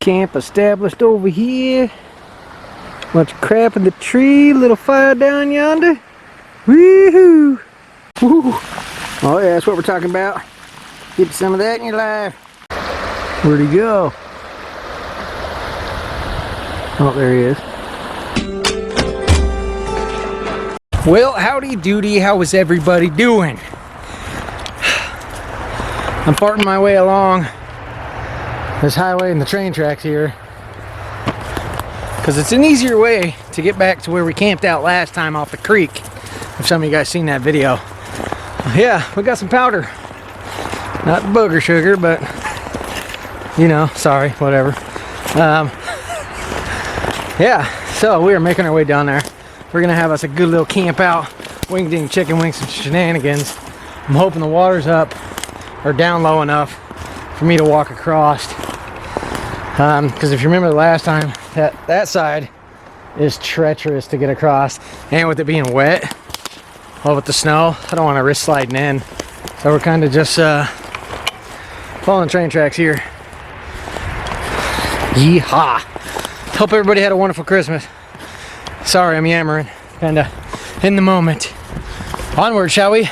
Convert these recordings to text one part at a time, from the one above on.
Camp established over here. Bunch of crap in the tree. Little fire down yonder. Woohoo! Woo! Oh yeah, that's what we're talking about. Get some of that in your life. Where'd he go? Oh, there he is. Well, howdy doody, how is everybody doing? I'm farting my way along this highway and the train tracks here because it's an easier way to get back to where we camped out last time off the creek. If some of you guys seen that video. Yeah, we got some powder. Not booger sugar, but you know, sorry, whatever. Yeah, so we are making our way down there. We're gonna have us a good little camp out, wing ding chicken wings and shenanigans. I'm hoping the water's up or down low enough for me to walk across. Because if you remember the last time, that side is treacherous to get across, and with it being wet, well, with the snow, I don't want to risk sliding in. So we're kind of just following train tracks here. Yeehaw! Hope everybody had a wonderful Christmas. Sorry, I'm yammering, kinda in the moment. Onward, shall we?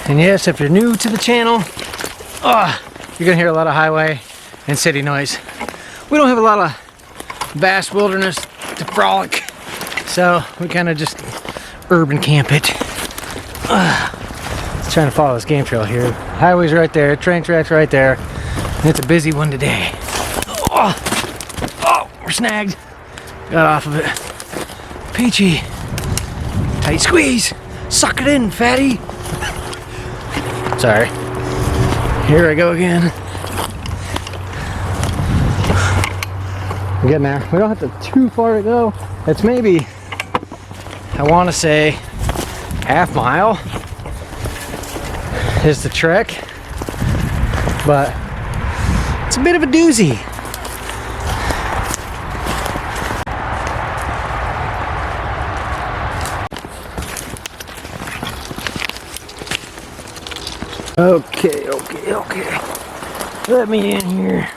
And yes, if you're new to the channel, you're gonna hear a lot of highway and city noise. We don't have a lot of vast wilderness to frolic, so we kind of just urban camp it. Trying to follow this game trail here. Highway's right there, train tracks right there, and it's a busy one today. Oh, we're snagged. Got off of it. Peachy. Tight squeeze. Suck it in, fatty. Sorry. Here I go again. I'm getting there. We don't have to too far to go. It's maybe, I want to say, half mile is the trek, but it's a bit of a doozy. Okay. Let me in here.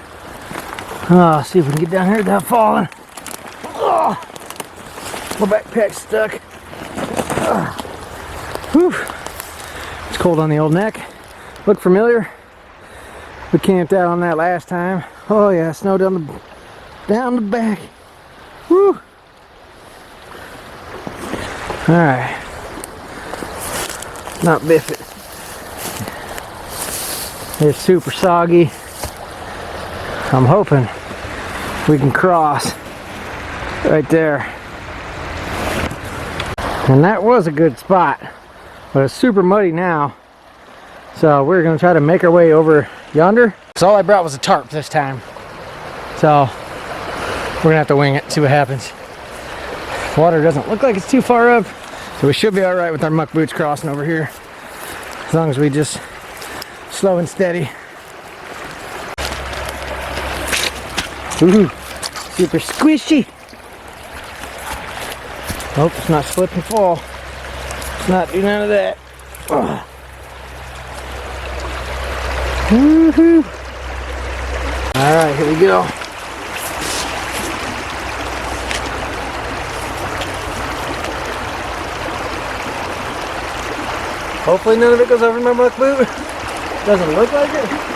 See if we can get down here without falling. My backpack's stuck. Whew. It's cold on the old neck. Look familiar? We camped out on that last time. Oh yeah, snow down the back. Whew. Alright. Not biff it. It's super soggy. I'm hoping we can cross right there. And that was a good spot, but it's super muddy now. So we're gonna try to make our way over yonder. So all I brought was a tarp this time. So we're gonna have to wing it, see what happens. Water doesn't look like it's too far up, so we should be all right with our muck boots crossing over here. As long as we just slow and steady. Ooh, super squishy. Nope, it's not slip and fall. It's not do none of that. Woohoo! Alright, here we go. Hopefully none of it goes over my muck boot. Doesn't look like it.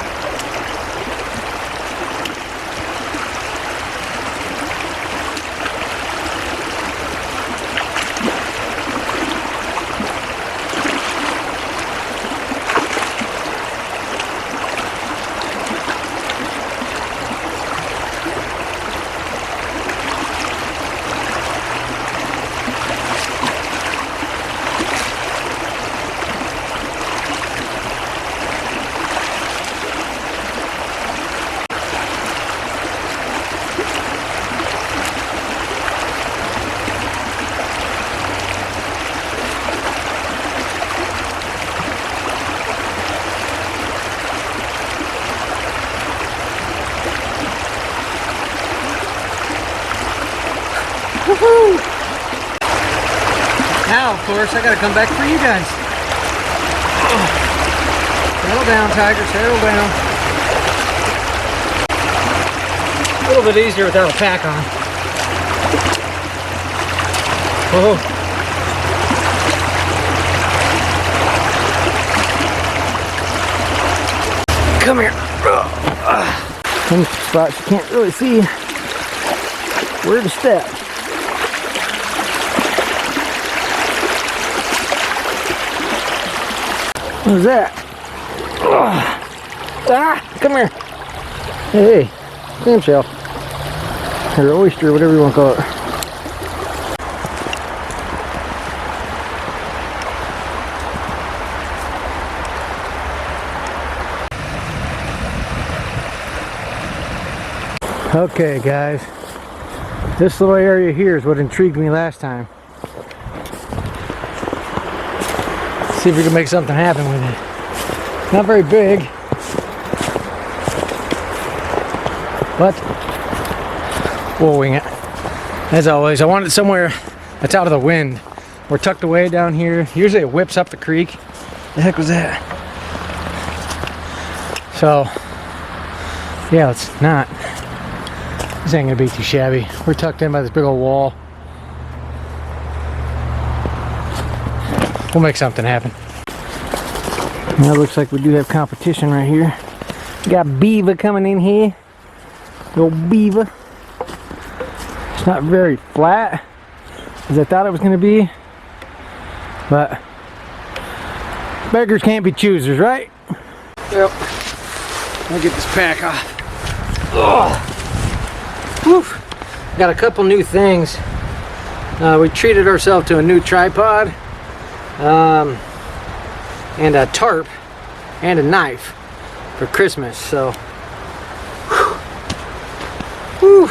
Woohoo! Now, of course, I gotta come back for you guys. Settle down, Tiger, settle down. A little bit easier without a pack on. Whoa. Come here. Some spots you can't really see where to step. What is that? Ah, come here. Hey, clamshell. Or oyster, whatever you want to call it. Okay, guys. This little area here is what intrigued me last time. Let's see if we can make something happen with it. Not very big, but we'll wing it. As always, I wanted somewhere that's out of the wind. We're tucked away down here. Usually it whips up the creek. The heck was that? So, yeah, it's not. This ain't gonna be too shabby. We're tucked in by this big old wall. We'll make something happen. Now it looks like we do have competition right here. We got beaver coming in here. The old beaver. It's not very flat as I thought it was gonna be, but beggars can't be choosers, right? Yep. I'll get this pack off. Ugh. Whew. Got a couple new things. We treated ourselves to a new tripod, and a tarp, and a knife for Christmas. So, whew.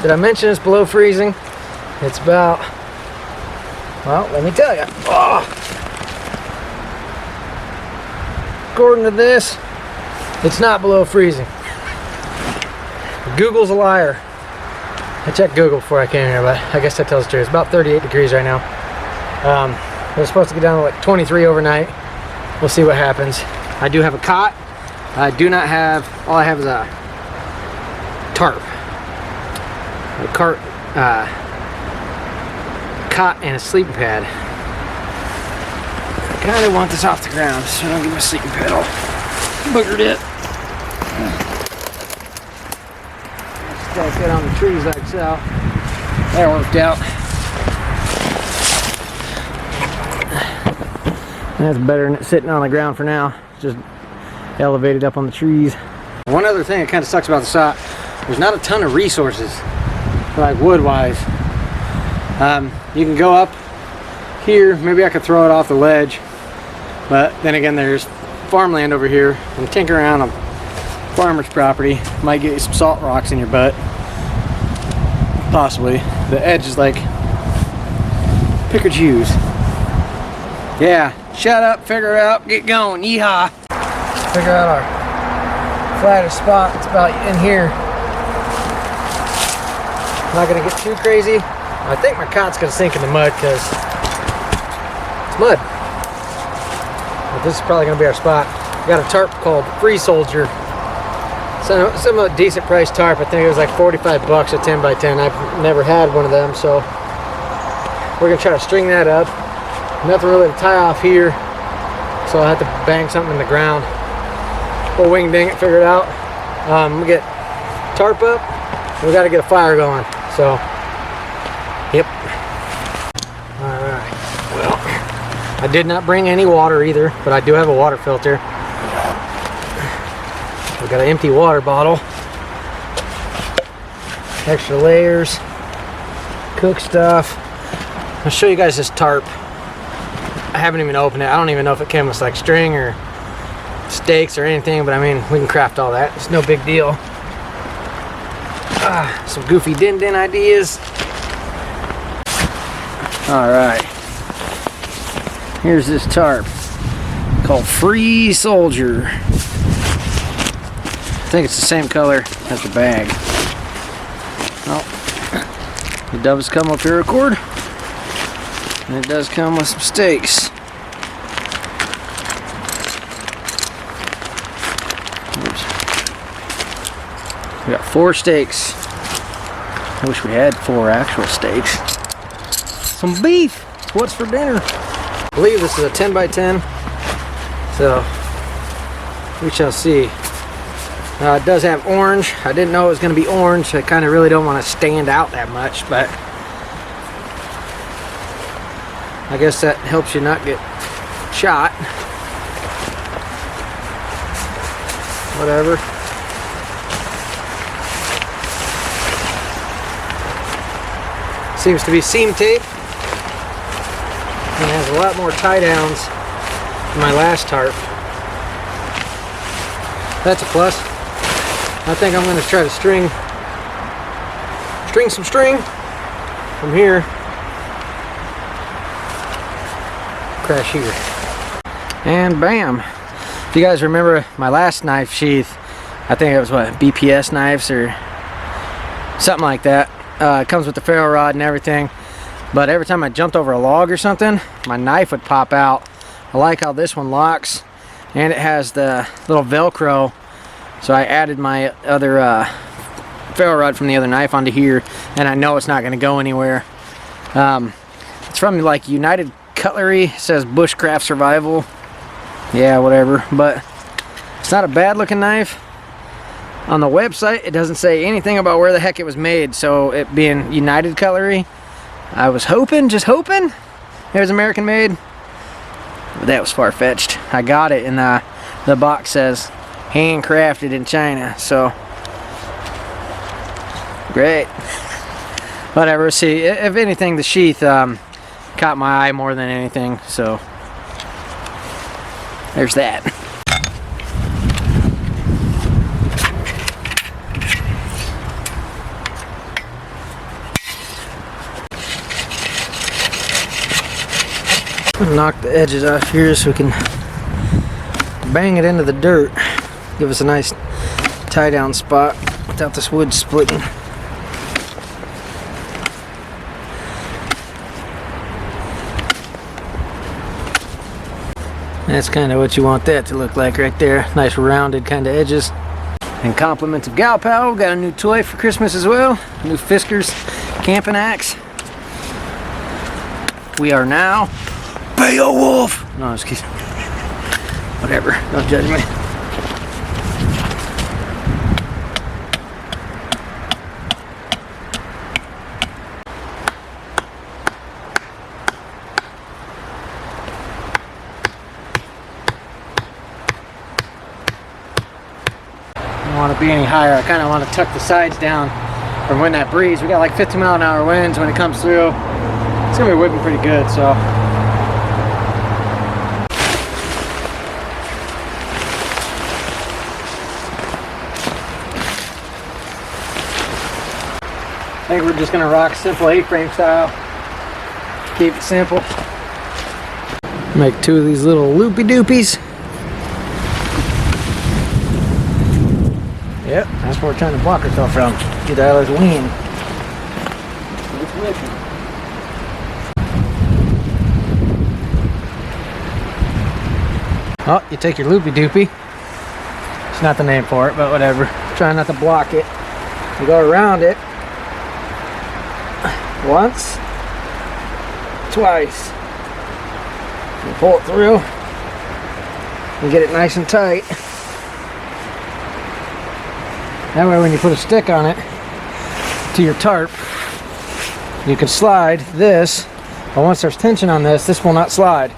Did I mention it's below freezing? It's about, well, let me tell you. Oh. According to this, it's not below freezing. Google's a liar. I checked Google before I came here, but I guess that tells the truth. It's about 38 degrees right now. We're supposed to get down to like 23 overnight. We'll see what happens. I do have a cot. I do not have, all I have is a tarp. A cot and a sleeping pad. I kind of want this off the ground so I don't get my sleeping pad all boogered it. Gotta sit on the trees like so. That worked out. That's better than it sitting on the ground for now. It's just elevated up on the trees. One other thing that kind of sucks about the SOT, there's not a ton of resources, like wood-wise. You can go up here. Maybe I could throw it off the ledge, but then again, there's farmland over here. And tinker around on farmer's property might get you some salt rocks in your butt. Possibly. The edge is like pick or choose. Yeah, shut up, figure it out, get going, yeehaw. Figure out our flattest spot. It's about in here. I'm not gonna get too crazy. I think my cot's gonna sink in the mud because it's mud. But this is probably gonna be our spot. We got a tarp called Free Soldier. Some decent price tarp. I think it was like 45 bucks a 10 by 10. I've never had one of them, so we're gonna try to string that up. Nothing really to tie off here, so I'll have to bang something in the ground. We'll wing ding it, figure it out. We get tarp up. We got to get a fire going. So, yep. All right. Well, I did not bring any water either, but I do have a water filter. We got an empty water bottle, extra layers, cook stuff. I'll show you guys this tarp. I haven't even opened it. I don't even know if it came with like string or stakes or anything, but I mean, we can craft all that. It's no big deal. Some goofy din-din ideas. All right. Here's this tarp called Free Soldier. I think it's the same color as the bag. Well, it does come with paracord, and it does come with some stakes. We got 4 steaks. I wish we had 4 actual steaks. Some beef. What's for dinner? I believe this is a 10 by 10. So we shall see. It does have orange. I didn't know it was going to be orange. I kind of really don't want to stand out that much, but I guess that helps you not get shot. Whatever. Seems to be seam tape. And has a lot more tie downs than my last tarp. That's a plus. I think I'm going to try to string some string from here. Crash here. And bam. If you guys remember my last knife sheath, I think it was what, BPS knives or something like that. It comes with the ferro rod and everything. But every time I jumped over a log or something, my knife would pop out. I like how this one locks, and it has the little Velcro. So I added my other ferro rod from the other knife onto here, and I know it's not going to go anywhere. It's from like United Cutlery. It says Bushcraft Survival. Yeah, whatever. But it's not a bad looking knife. On the website, it doesn't say anything about where the heck it was made. So it being United Cutlery, I was hoping, just hoping, it was American made. But that was far-fetched. I got it, and the box says handcrafted in China, so great. Whatever. See, if anything, the sheath caught my eye more than anything, so there's that. Knock the edges off here so we can bang it into the dirt. Give us a nice tie down spot without this wood splitting. That's kind of what you want that to look like right there. Nice rounded kind of edges. And compliments of Gal Pal, got a new toy for Christmas as well. New Fiskars camping axe. We are now Beowulf. No, excuse me. Whatever, don't judge me. Want to be any higher. I kind of want to tuck the sides down from when that breeze. We got like 50-mile-an-hour winds when it comes through. It's gonna be whipping pretty good, so I think we're just gonna rock simple A-frame style. Keep it simple. Make 2 of these little loopy doopies. Yep, that's where we're trying to block ourselves from. Get out of the wind. It's whipping. Oh, you take your loopy doopy. It's not the name for it, but whatever. Try not to block it. You go around it. Once. Twice. You pull it through. And get it nice and tight. That way when you put a stick on it to your tarp, you can slide this, but once there's tension on this, this will not slide.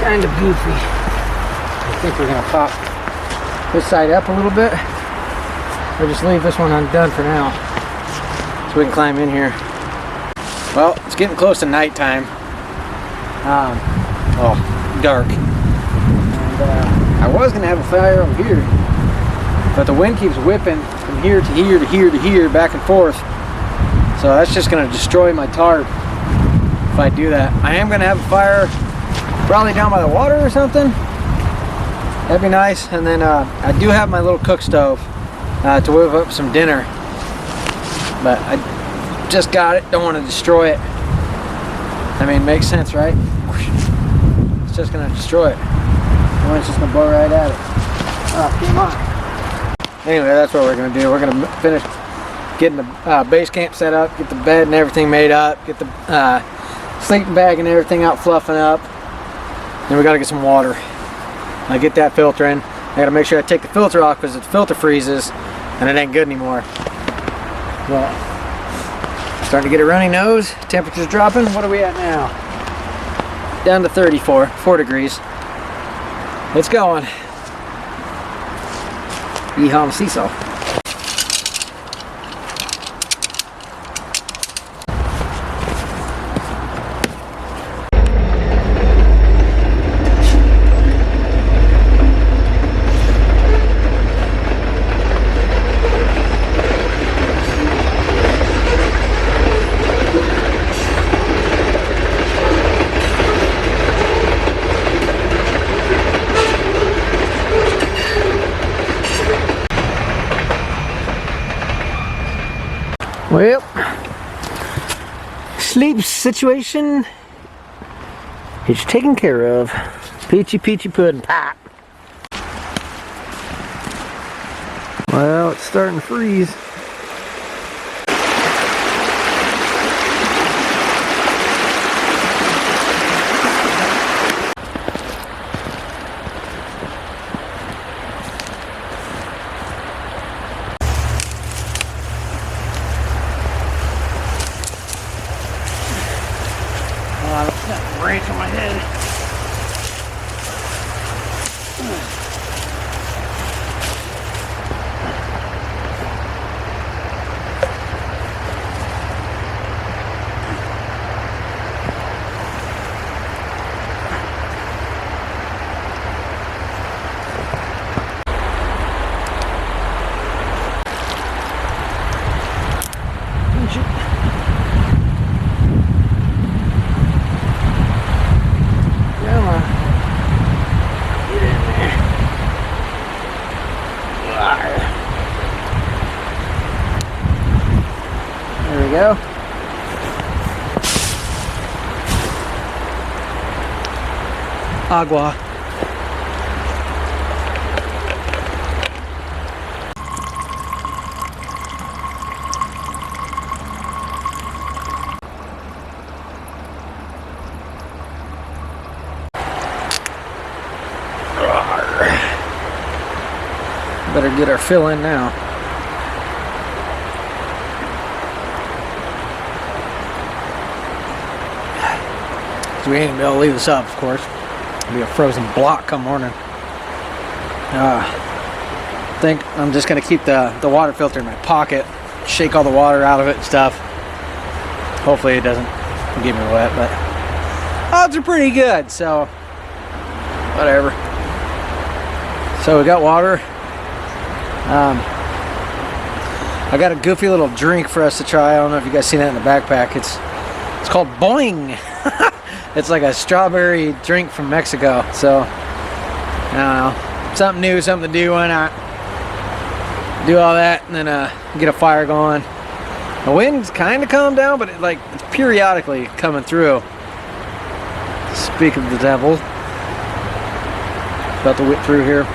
Kind of goofy. I think we're gonna pop this side up a little bit, or just leave this one undone for now, so we can climb in here. Well, it's getting close to nighttime. Dark. And I was gonna have a fire over here, but the wind keeps whipping from here to here to here to here, back and forth. So that's just gonna destroy my tarp if I do that. I am gonna have a fire Probably down by the water or something. That'd be nice. And then I do have my little cook stove to whip up some dinner. But I just got it. Don't want to destroy it. I mean, makes sense, right? It's just going to destroy it. The wind's just going to blow right at it. Oh, come on. Anyway, that's what we're going to do. We're going to finish getting the base camp set up, get the bed and everything made up, get the sleeping bag and everything out fluffing up. Then we got to get some water. I get that filtering. I got to make sure I take the filter off because the filter freezes and it ain't good anymore. Well, starting to get a runny nose. Temperature's dropping. What are we at now? Down to 4 degrees. It's going. Yeehaw on the seesaw. Well, sleep situation is taken care of. Peachy pudding pop. Well, it's starting to freeze. Branch on my head. There we go. Agua. Better get our fill in now. So we ain't gonna be able to leave this up, of course. It'll be a frozen block come morning. I think I'm just gonna keep the water filter in my pocket, shake all the water out of it and stuff. Hopefully it doesn't get me wet, but odds are pretty good, so whatever. So we got water. I got a goofy little drink for us to try. I don't know if you guys seen that in the backpack. It's called Boing. It's like a strawberry drink from Mexico. So I don't know, something new, something to do. Why not do all that and then get a fire going? The wind's kind of calmed down, but it's periodically coming through. Speak of the devil, about to whip through here.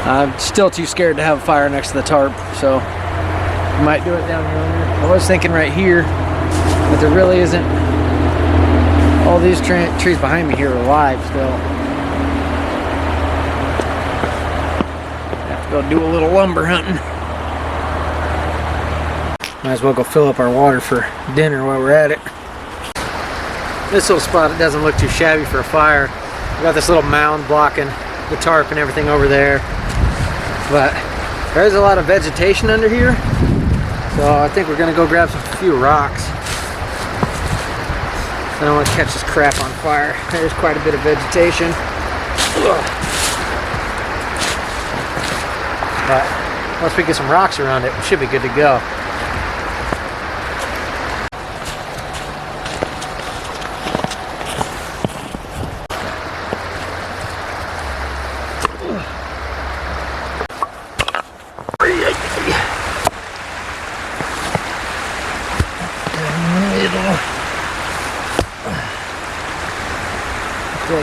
I'm still too scared to have a fire next to the tarp, so I might do it down here. I was thinking right here, but there really isn't. All these trees behind me here are alive still. Have to go do a little lumber hunting. Might as well go fill up our water for dinner while we're at it. This little spot, it doesn't look too shabby for a fire. We got this little mound blocking the tarp and everything over there. But there's a lot of vegetation under here, so I think we're gonna go grab a few rocks. I don't want to catch this crap on fire. There's quite a bit of vegetation. But once we get some rocks around it, we should be good to go.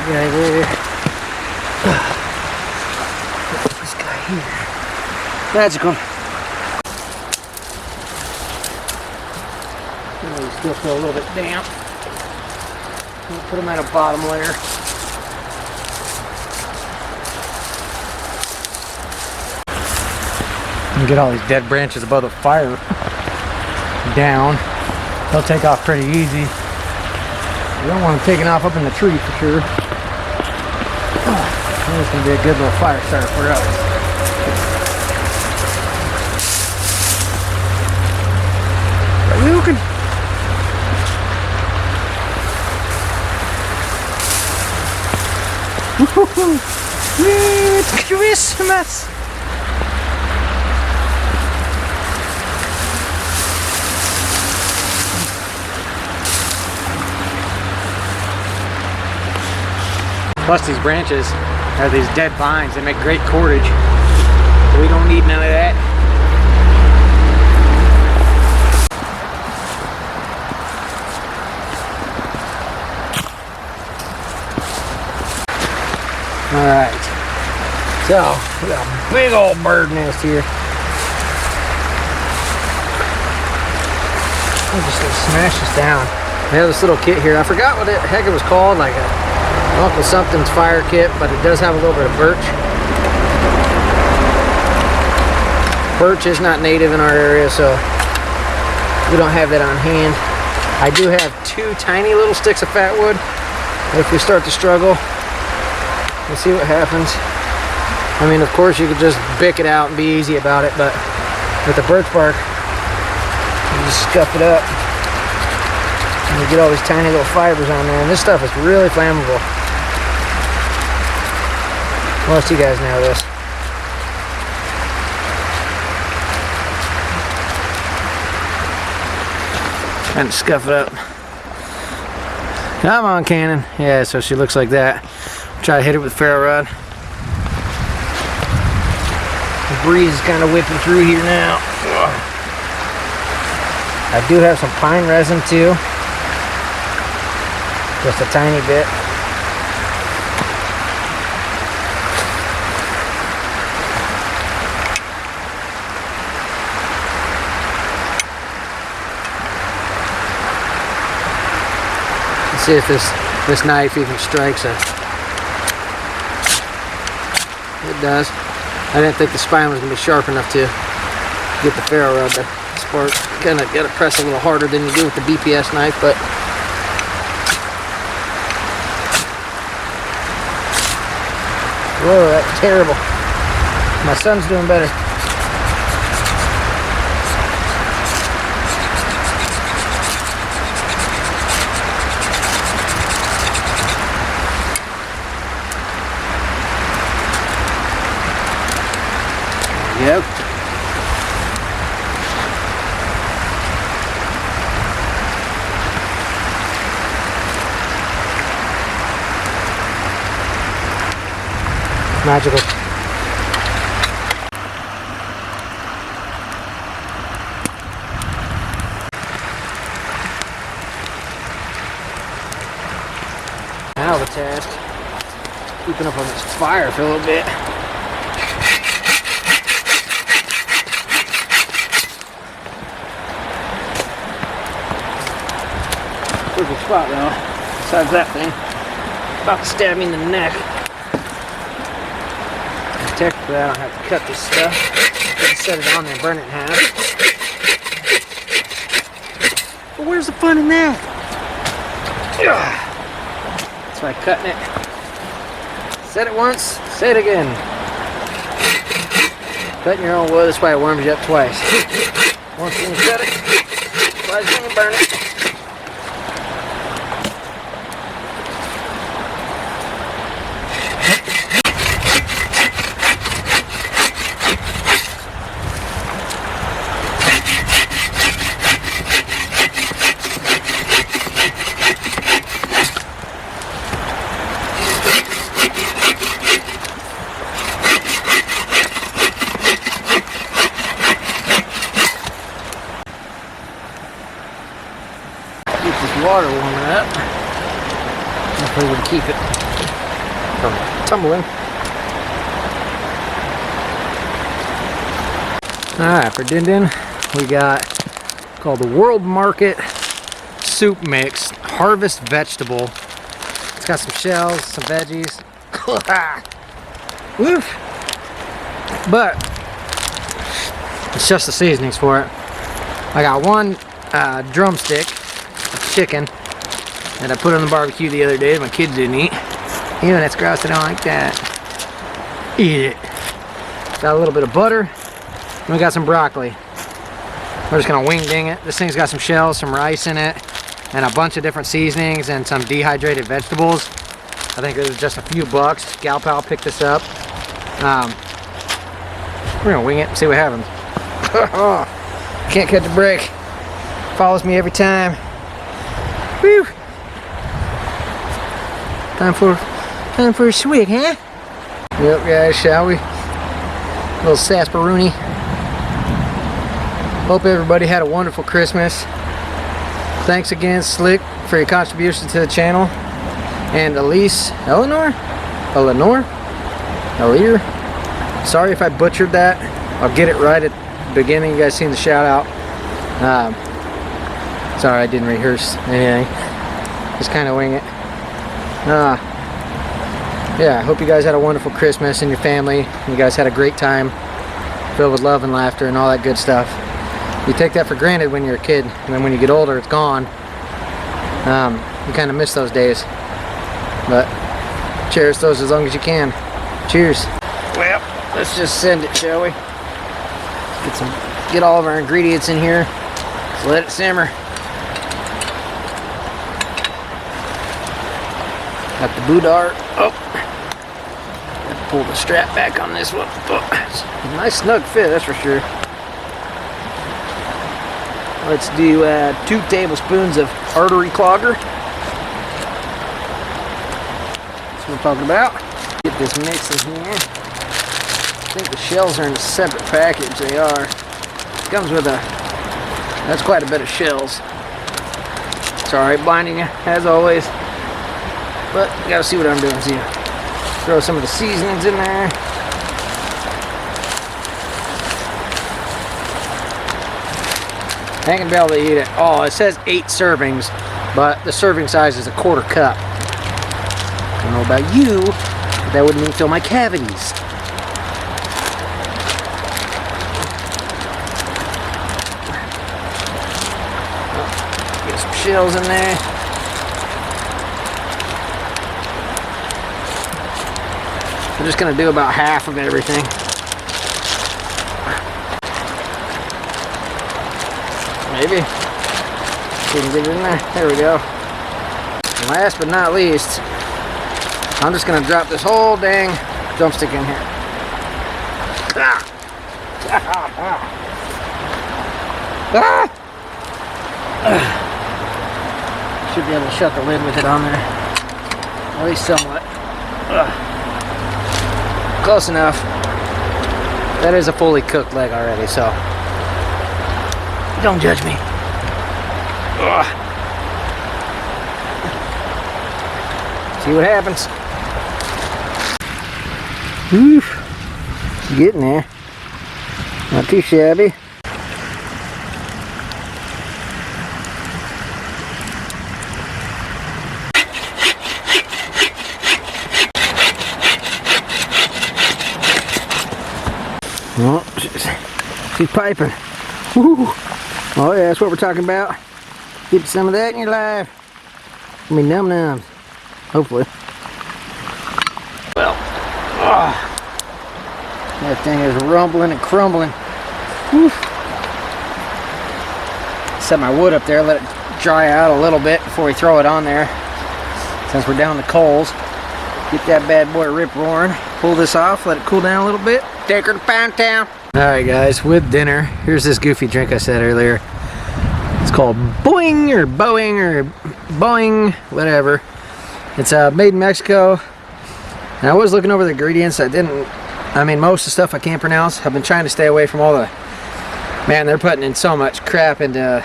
that guy there. This guy here. Magical. They still feel a little bit damp. We'll put them at a bottom layer. And get all these dead branches above the fire down. They'll take off pretty easy. You don't want them taking off up in the tree for sure. This is going to be a good little fire starter for us. Looking. It's Christmas. Plus these branches are these dead vines. They make great cordage. We don't need none of that. Alright. So, we got a big old bird nest here. I'll just smash this down. I have this little kit here. I forgot what the heck it was called, like a Uncle Something's fire kit, but it does have a little bit of birch. Birch is not native in our area, so we don't have that on hand. I do have 2 tiny little sticks of fat wood. If we start to struggle, we'll see what happens. I mean, of course, you could just bick it out and be easy about it, but with the birch bark, you just scuff it up. And you get all these tiny little fibers on there, and this stuff is really flammable. Most of you guys know this. Trying to scuff it up. Come on, Cannon. Yeah, so she looks like that. Try to hit it with a ferro rod. The breeze is kind of whipping through here now. I do have some pine resin too. Just a tiny bit. Let's see if this knife even strikes it. It does. I didn't think the spine was going to be sharp enough to get the ferro rod to spark. Kind of got to press a little harder than you do with the BPS knife, but whoa, that's terrible. My son's doing better. Yep. Magical. Now the task, keeping up on this fire for a little bit. Perfect spot though, besides that thing. About to stab me in the neck. Technically I don't have to cut this stuff. Just set it on there and burn it in half. But where's the fun in that? That's why cutting it. Said it once, say it again. Cutting your own wood, that's why it warms you up twice. Once when you cut it, twice when you burn it. Water warming up. Hopefully we can keep it from tumbling. Alright, for Din Din, we got called the World Market Soup Mix Harvest Vegetable. It's got some shells, some veggies. Woof! But it's just the seasonings for it. I got one drumstick of chicken that I put on the barbecue the other day that my kids didn't eat. Ew, that's gross, I don't like that. Eat it. Got a little bit of butter. And we got some broccoli. We're just gonna wing ding it. This thing's got some shells, some rice in it, and a bunch of different seasonings and some dehydrated vegetables. I think it was just a few bucks. Gal Pal picked this up. We're gonna wing it and see what happens. Can't catch a break. Follows me every time. Whew. Time for a swig, huh? Yep, guys, shall we? A little sarsaparilla. Hope everybody had a wonderful Christmas. Thanks again, Slick, for your contribution to the channel. And Elise, Eleanor? Sorry if I butchered that. I'll get it right at the beginning. You guys seen the shout out. Sorry, I didn't rehearse anything. Just kind of wing it. Yeah, I hope you guys had a wonderful Christmas and your family. You guys had a great time filled with love and laughter and all that good stuff. You take that for granted when you're a kid, and then when you get older, it's gone. You kind of miss those days. But cherish those as long as you can. Cheers. Well, let's just send it, shall we? Get all of our ingredients in here. Let's let it simmer. Got the boudart. Oh, pull the strap back on this one. Oh, it's a nice snug fit, that's for sure. Let's do 2 tablespoons of artery clogger. That's what I'm talking about. Get this mix in here. I think the shells are in a separate package. They are. It comes with that's quite a bit of shells. Sorry, blinding you as always. But you gotta see what I'm doing here. Throw some of the seasonings in there. I can be able to eat it. Oh, it says 8 servings, but the serving size is a 1/4 cup. I don't know about you, but that wouldn't even fill my cavities. Get some shells in there. We're just gonna do about half of everything. Maybe. We can get it in there. There we go. And last but not least, I'm just gonna drop this whole dang drumstick in here. Should be able to shut the lid with it on there. At least somewhat. Close enough. That is a fully cooked leg already, so don't judge me. See what happens. Whew. Getting there. Not too shabby. Oh, she's piping. Woo. Oh yeah, that's what we're talking about. Get some of that in your life. I mean, num-nums. Hopefully. Well, that thing is rumbling and crumbling. Whew. Set my wood up there, let it dry out a little bit before we throw it on there. Since we're down the coals, get that bad boy rip roaring. Pull this off, let it cool down a little bit. Take her to Pound Town. Alright guys, with dinner, here's this goofy drink I said earlier. It's called Boing or Boing or Boing, whatever. It's made in Mexico. And I was looking over the ingredients. I mean, most of the stuff I can't pronounce. I've been trying to stay away from all the, man, they're putting in so much crap into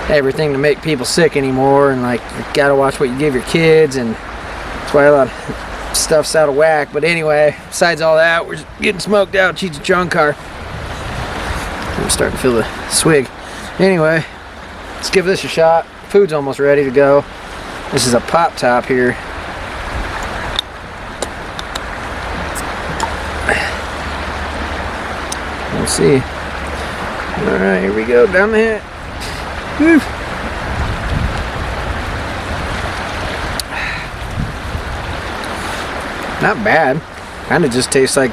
everything to make people sick anymore. And like, you gotta watch what you give your kids. And that's why stuff's out of whack. But anyway, besides all that, we're getting smoked out. Cheech and Chong car. I'm starting to feel the swig. Anyway, let's give this a shot. Food's almost ready to go. This is a pop top here. We'll see. Alright, here we go, down the hatch. Woo. Not bad. Kind of just tastes like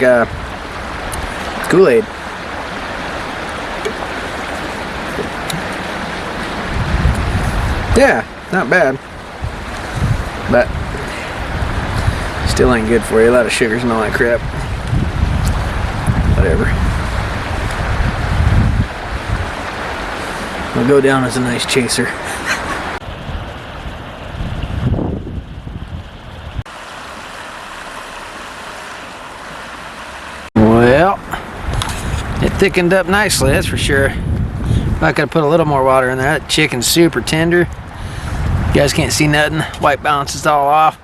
Kool-Aid. Yeah, not bad. But still ain't good for you. A lot of sugars and all that crap. Whatever. I'll go down as a nice chaser. Well, it thickened up nicely, that's for sure. I could have put a little more water in there. That chicken's super tender. You guys can't see nothing. White balance is all off.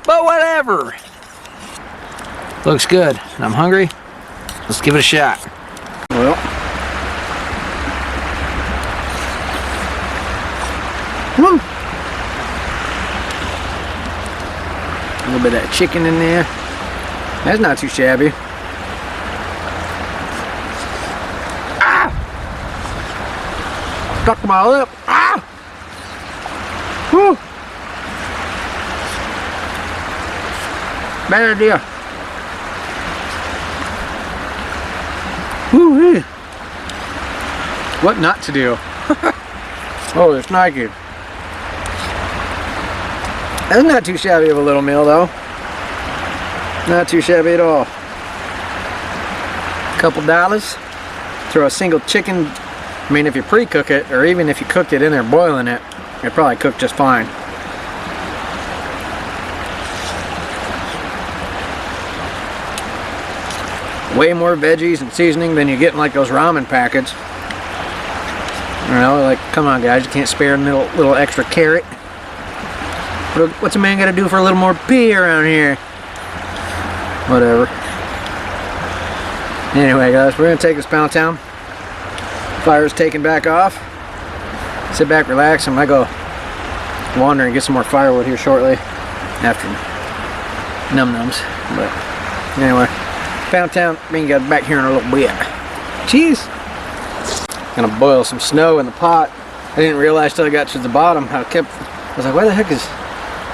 But whatever. Looks good. And I'm hungry. Let's give it a shot. Well. A little bit of that chicken in there. That's not too shabby. Ah! Stuck my lip. Ah! Whew. Bad idea. Woo-wee. What not to do? Oh, it's Nike. That's not too shabby of a little meal, though. Not too shabby at all. Couple dollars. Throw a single chicken. I mean, if you pre-cook it, or even if you cooked it in there boiling it, it'd probably cook just fine. Way more veggies and seasoning than you get in like those ramen packets. You know, like, come on guys, you can't spare a little extra carrot. What's a man gotta do for a little more pee around here? Whatever. Anyway guys, we're gonna take this Pound Town. Fire's taken back off. Sit back, relax, and I go wander and get some more firewood here shortly after num-nums. But anyway, Pound Town, we can get back here in a little bit. Cheese. Gonna boil some snow in the pot. I didn't realize till I got to the bottom how it kept. I was like, why the heck is?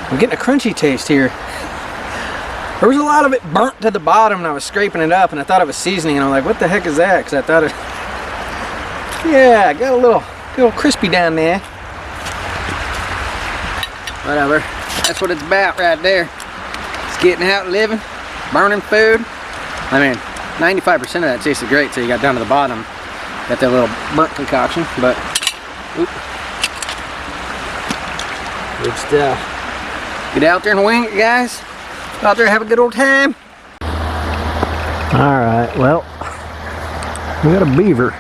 I'm getting a crunchy taste here. There was a lot of it burnt to the bottom, and I was scraping it up, and I thought it was seasoning, and I'm like, what the heck is that? Because I thought it. Yeah, got a little crispy down there. Whatever. That's what it's about right there. It's getting out and living, burning food. I mean, 95% of that tasted great till you got down to the bottom. Got that little burnt concoction, but oop. Good stuff. Get out there and wing it, guys. Go out there and have a good old time. Alright, well, we got a beaver.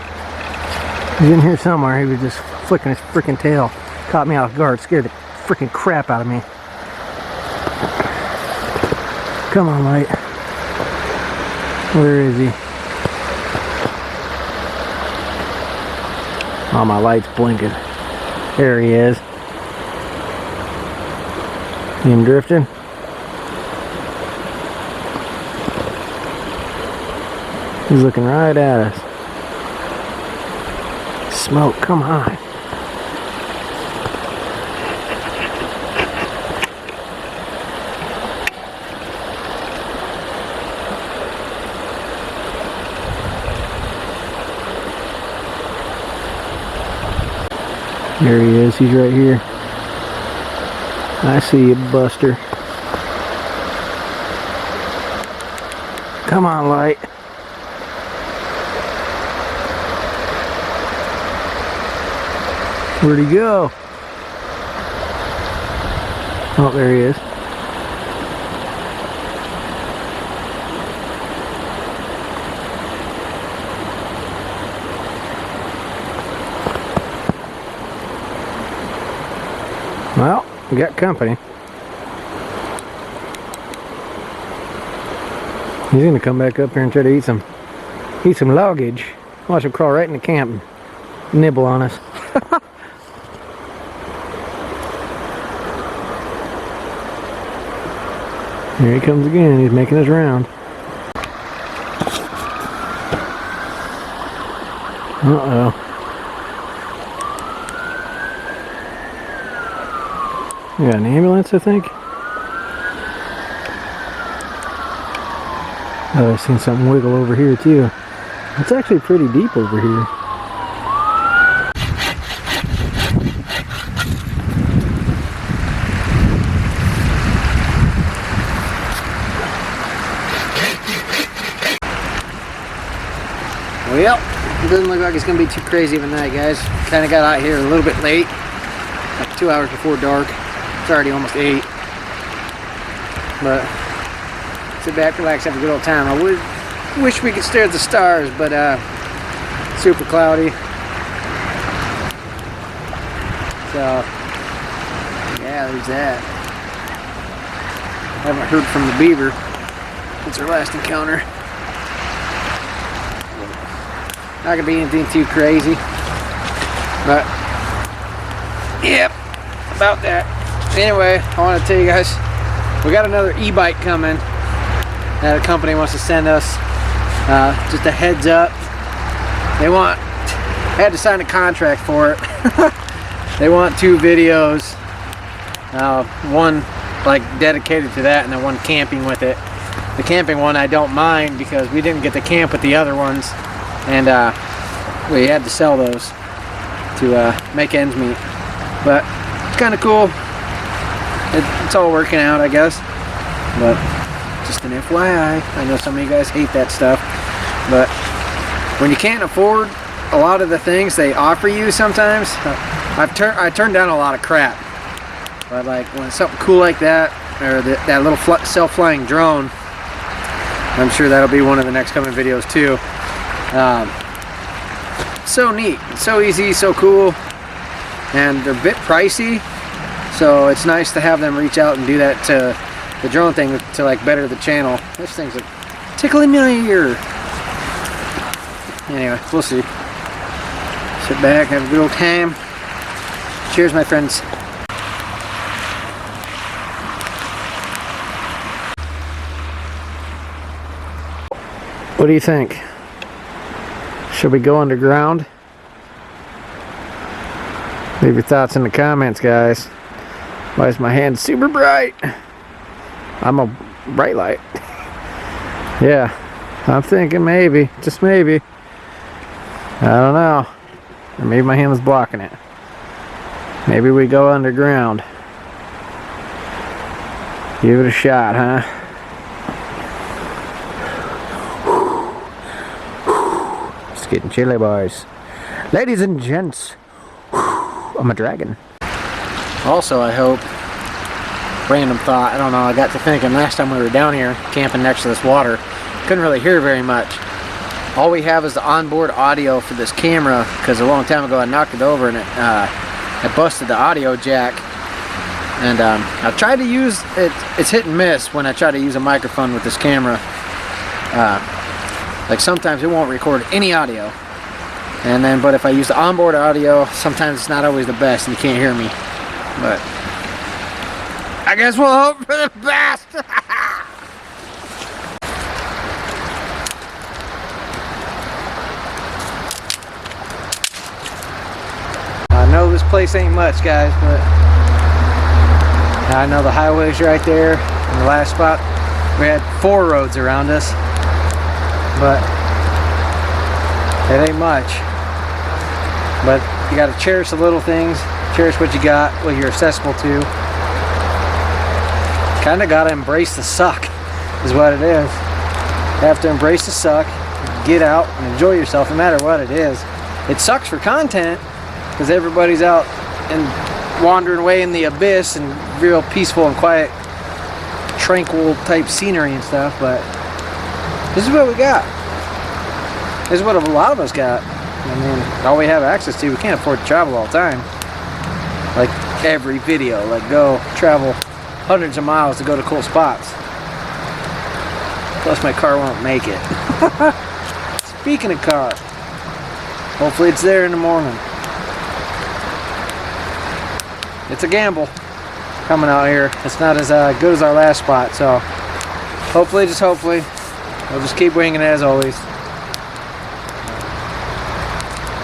He's in here somewhere. He was just flicking his freaking tail. Caught me off guard. Scared the freaking crap out of me. Come on, light. Where is he? Oh, my light's blinking. There he is. See him drifting? He's looking right at us. Smoke, come on. There he is, he's right here. I see you, Buster. Come on, light. Where'd he go? Oh, there he is. Well, we got company. He's gonna come back up here and try to eat some luggage. Watch him crawl right in the camp and nibble on us. Here he comes again. He's making his round. Uh-oh. We got an ambulance, I think. Oh, I've seen something wiggle over here too. It's actually pretty deep over here. Well, it doesn't look like it's going to be too crazy of a night, guys. Kind of got out here a little bit late, like 2 hours before dark. It's already almost 8. But sit back, relax, have a good old time. I would wish we could stare at the stars, but super cloudy. So yeah, there's that. Haven't heard from the beaver since our last encounter. Not gonna be anything too crazy, but yep, about that. Anyway, I want to tell you guys, we got another e-bike coming that a company wants to send us. Just a heads up. I had to sign a contract for it. They want 2 videos, one like dedicated to that, and then one camping with it. The camping one I don't mind because we didn't get to camp with the other ones. And we had to sell those to make ends meet. But it's kind of cool. It's all working out, I guess. But just an FYI. I know some of you guys hate that stuff. But when you can't afford a lot of the things they offer you sometimes, I turned down a lot of crap. But like when it's something cool like that, or that little self-flying drone, I'm sure that'll be one of the next coming videos too. So neat, so easy, so cool, and they're a bit pricey, so it's nice to have them reach out and do that to the drone thing to like better the channel. This thing's like tickling my ear. Anyway, we'll see. Sit back, have a good old time. Cheers, my friends. What do you think? Should we go underground? Leave your thoughts in the comments, guys. Why is my hand super bright? I'm a bright light. Yeah, I'm thinking maybe, just maybe. I don't know. Or maybe my hand was blocking it. Maybe we go underground. Give it a shot, huh? Getting chilly, boys. Ladies and gents, I'm a dragon. Also, I hope, random thought, I don't know, I got to thinking last time we were down here camping next to this water, couldn't really hear very much. All we have is the onboard audio for this camera, because a long time ago I knocked it over and it busted the audio jack. And I've tried to use it, it's hit and miss when I try to use a microphone with this camera. Like sometimes it won't record any audio, but if I use the onboard audio, sometimes it's not always the best and you can't hear me. But I guess we'll hope for the best. I know this place ain't much, guys, but I know the highway's right there. In the last spot, we had 4 roads around us. But it ain't much. But you gotta cherish the little things, cherish what you got, what you're accessible to. Kinda gotta embrace the suck, is what it is. You have to embrace the suck, get out and enjoy yourself no matter what it is. It sucks for content, because everybody's out and wandering away in the abyss and real peaceful and quiet, tranquil type scenery and stuff, but this is what we got. This is what a lot of us got. I mean, all we have access to. We can't afford to travel all the time. Like every video, like go travel hundreds of miles to go to cool spots. Plus my car won't make it. Speaking of car, hopefully it's there in the morning. It's a gamble coming out here. It's not as good as our last spot, so hopefully, just hopefully, we'll just keep winging it as always.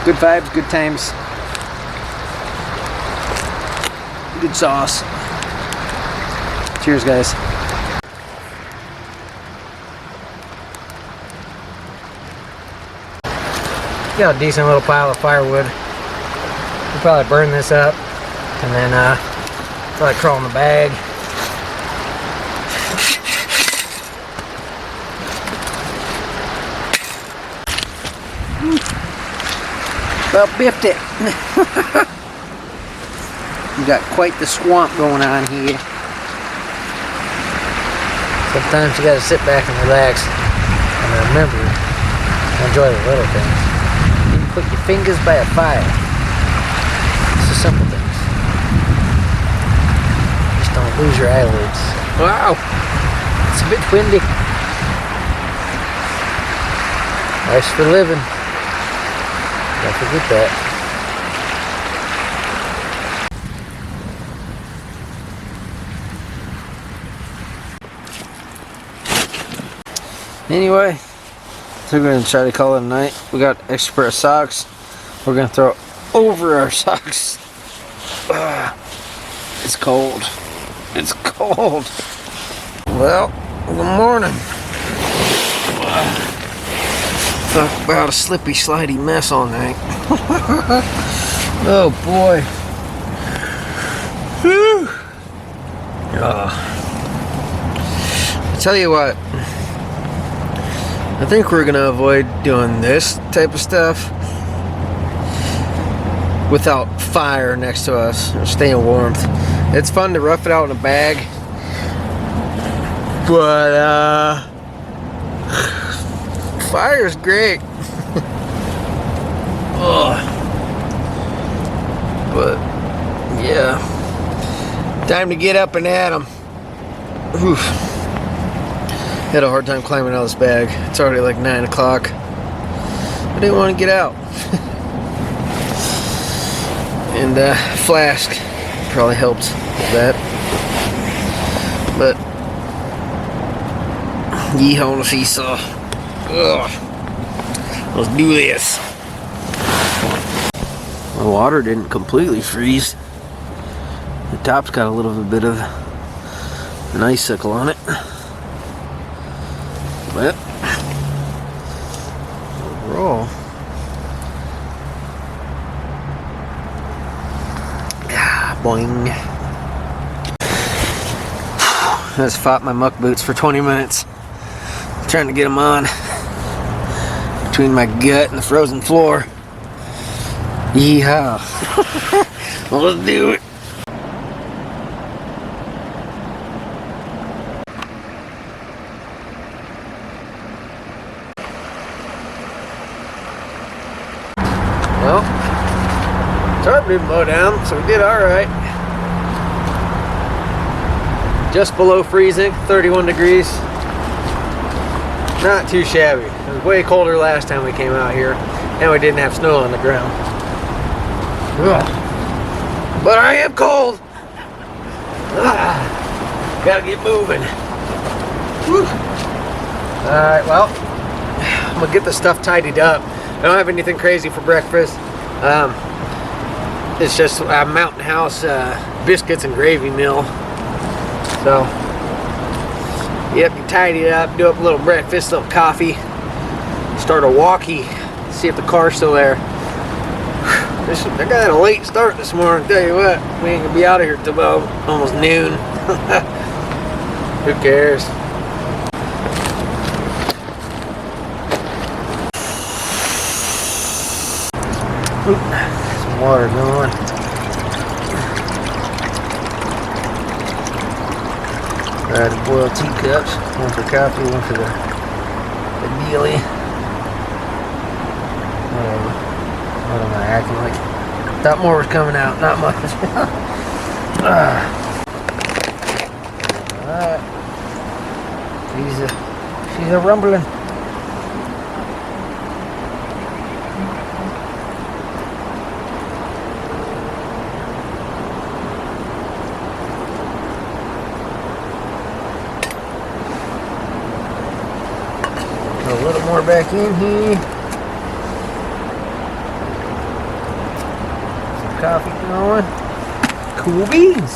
Good vibes, good times. Good sauce. Cheers, guys. Got a decent little pile of firewood. We'll probably burn this up and then probably crawl in the bag. About biffed it. You got quite the swamp going on here. Sometimes you gotta sit back and relax and remember to enjoy the little things. Put your fingers by a fire. It's the simple things. Just don't lose your eyelids. Wow! It's a bit windy. Life's for living. Don't forget that. Anyway, so we're going to try to call it a night. We got extra pair of socks. We're going to throw over our socks. It's cold. It's cold. Well, good morning. Talk about a slippy, slidey mess all night. Oh boy. Whew. I tell you what. I think we're gonna avoid doing this type of stuff without fire next to us or staying warm. It's fun to rough it out in a bag, but fire's great. But yeah, time to get up and at 'em. Oof. Had a hard time climbing out of this bag. It's already like 9 o'clock. I didn't want to get out. And flask probably helped with that. But yeehaw on a seesaw. Ugh. Let's do this. The water didn't completely freeze. The top's got a little bit of an icicle on it. But overall, boing. I just fought my muck boots for 20 minutes, trying to get them on between my gut and the frozen floor. Yeehaw! Well, let's do it. Well, Tarp didn't blow down, so we did alright. Just below freezing, 31 degrees. Not too shabby. It was way colder last time we came out here, and we didn't have snow on the ground. Ugh. But I am cold! Gotta get moving. Alright, well, I'm gonna get the stuff tidied up. I don't have anything crazy for breakfast. It's just a Mountain House biscuits and gravy meal. So, yep, you tidy it up, do up a little breakfast, a little coffee, start a walkie, see if the car's still there. I got a late start this morning, tell you what. We ain't gonna be out of here till about almost noon. Who cares? Some water going. To boil teacups. One for coffee, one for the dealie. Whatever. What am I acting like? Thought more was coming out, not much. Alright. She's a rumbling. A little more back in here. Some coffee going. Cool beans.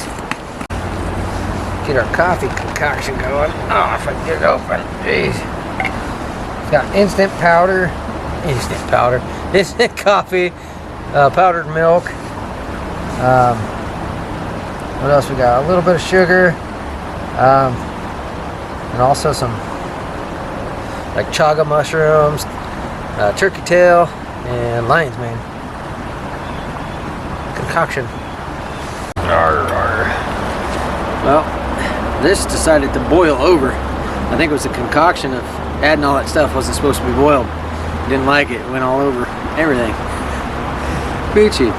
Get our coffee concoction going. Oh, if I can get it open. Jeez. It's got instant powder. Instant coffee. Powdered milk. What else we got? A little bit of sugar. And also some like chaga mushrooms, turkey tail, and lion's mane concoction. Well, this decided to boil over. I think it was a concoction of adding all that stuff wasn't supposed to be boiled. Didn't like it. It went all over everything. Peachy.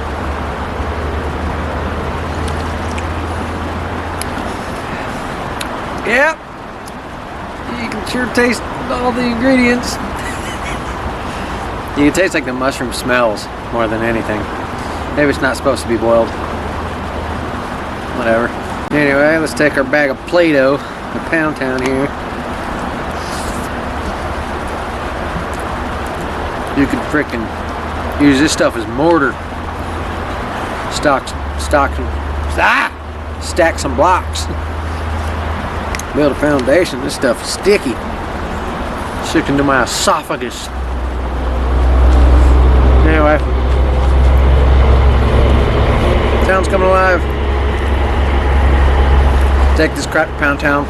Yep. You can sure taste all the ingredients. You can taste like the mushroom smells more than anything. Maybe it's not supposed to be boiled. Whatever. Anyway, let's take our bag of Play-Doh, the Pound Town here. You could frickin' use this stuff as mortar. Stack some blocks. Build a foundation. This stuff is sticky. Sick into my esophagus. Anyway, town's coming alive. Take this crap to Pound Town.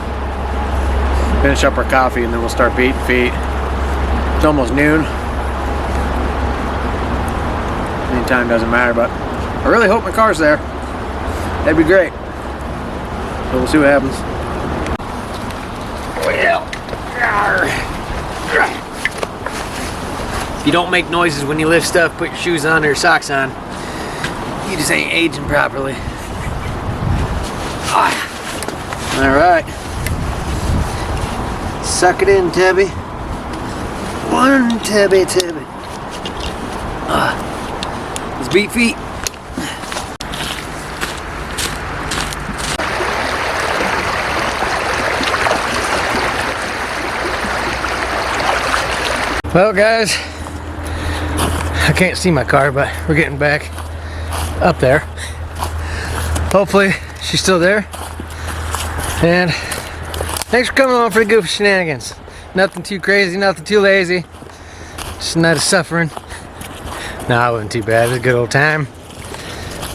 Finish up our coffee and then we'll start beating feet. It's almost noon. Any time doesn't matter, but I really hope my car's there. That'd be great. So we'll see what happens. If you don't make noises when you lift stuff, put your shoes on or your socks on, you just ain't aging properly. Alright. Suck it in, Tubby. One Tubby. Let's beat feet. Well, guys, I can't see my car, but we're getting back up there. Hopefully she's still there. And thanks for coming along for the goofy shenanigans. Nothing too crazy, nothing too lazy. Just a night of suffering. Nah, it wasn't too bad. It was a good old time.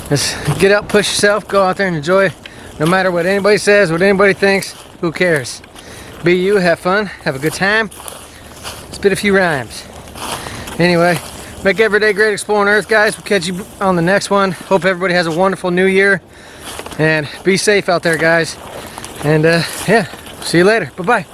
Just get out, push yourself, go out there and enjoy. No matter what anybody says, what anybody thinks, who cares? Be you, have fun, have a good time. Spit a few rhymes. Anyway, make every day great exploring Earth, guys. We'll catch you on the next one. Hope everybody has a wonderful new year. And be safe out there, guys. And yeah, see you later. Bye-bye.